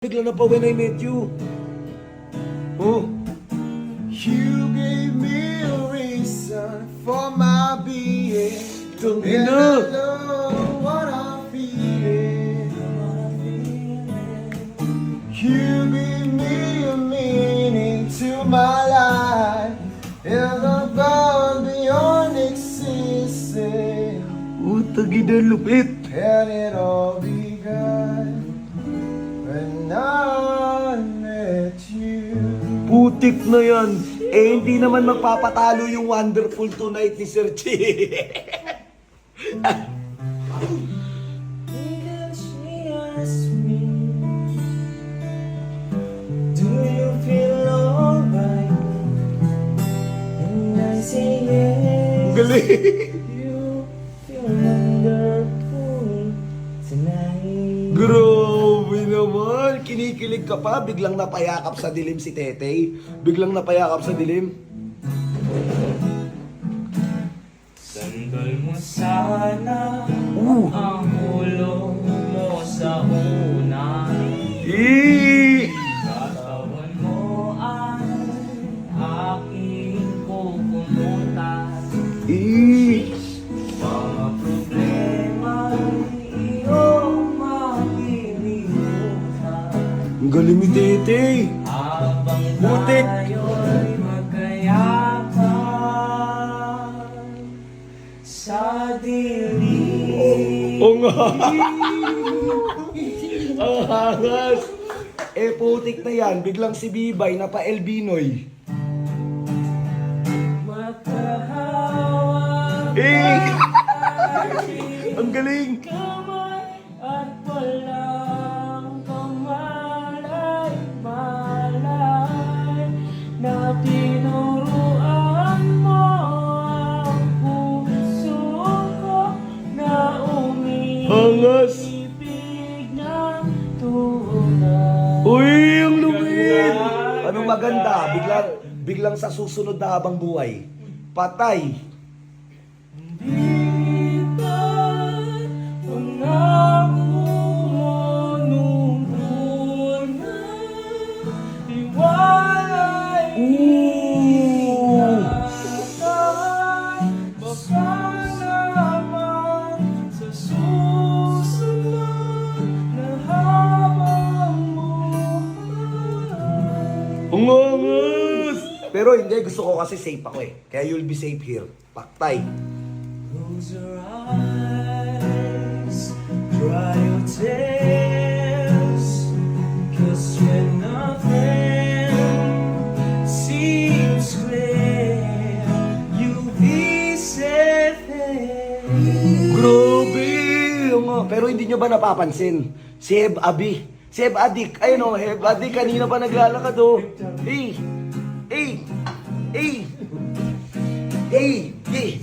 Bigla na pa when I met you. Oh. You gave me a reason for my being. And I Tangina. know what I'm feeling. You gave me a meaning to my life. And I'm gone beyond existing. Tagina lupit. And it all began when I met you. Putik na yan. Eh, hindi naman magpapatalo yung Wonderful Tonight ni Sir Chi. Do you feel alright? And I say yes. Galing. You feel wonderful tonight. Grabe naman. Kinikilig ka pa. Biglang napayakap sa dilim si Tetey. Biglang napayakap sa dilim. Sandal mo sana Uh. ang ulo mo sa unan. Eh. Katawan mo ay aking kukumutan. Eh. Mga problema iyong makilimutan. Ang galing ni Tetey. Habang Butik. tayo'y magkayapan sa dilim. Oo nga. Ang hangas. Eh, putik na yan. Biglang si Bibay na pa Elbinoy. Magkahawak Eh. Ang galing. kamay at walang kamalay-malay na tinuruan mo ang puso ko na Hangas. umiibig ng tunay. Uy, ang lupit. Anong maganda? Biglang sa susunod na habang buhay. Patay. Di ba't pangako mo nung una, iwalay inatay, baka naman sa susunod na habang buhay. Ang angas. Pero hindi, gusto ko kasi safe ako eh. Kaya you'll be safe here. Paktay. Close your eyes, dry your tears, 'cause when nothing seems clear, you'll be safe there. Grabe. Oo nga. Pero hindi nyo ba napapansin? Si Heb Abi. Si Heb Adik. Ayun o, Heb Adik. Kanina pa naglalakad o. Hey. Hey. Hey. Hey. Hey.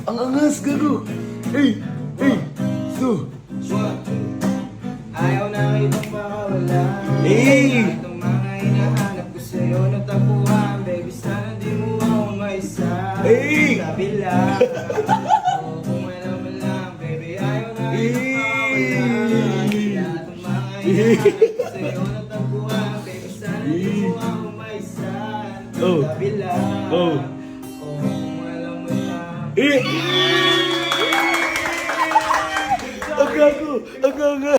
Ang angas, gago. Hey. Hey. So. Ayaw na itong makawala. Hey! Itong mga hinahanap ko sa'yo natagpuan. Baby, sana di mo ako maisa. Hey! Kabila. Kung alam mo lang, baby, ayaw na itong Hey! makawala. Itong mga hinahanap ko sa'yo natagpuan. Baby, sana di mo ako maisa. Oh. Kabila. Oh. Kung alam mo lang. Eh! Ang gago. Ang angas.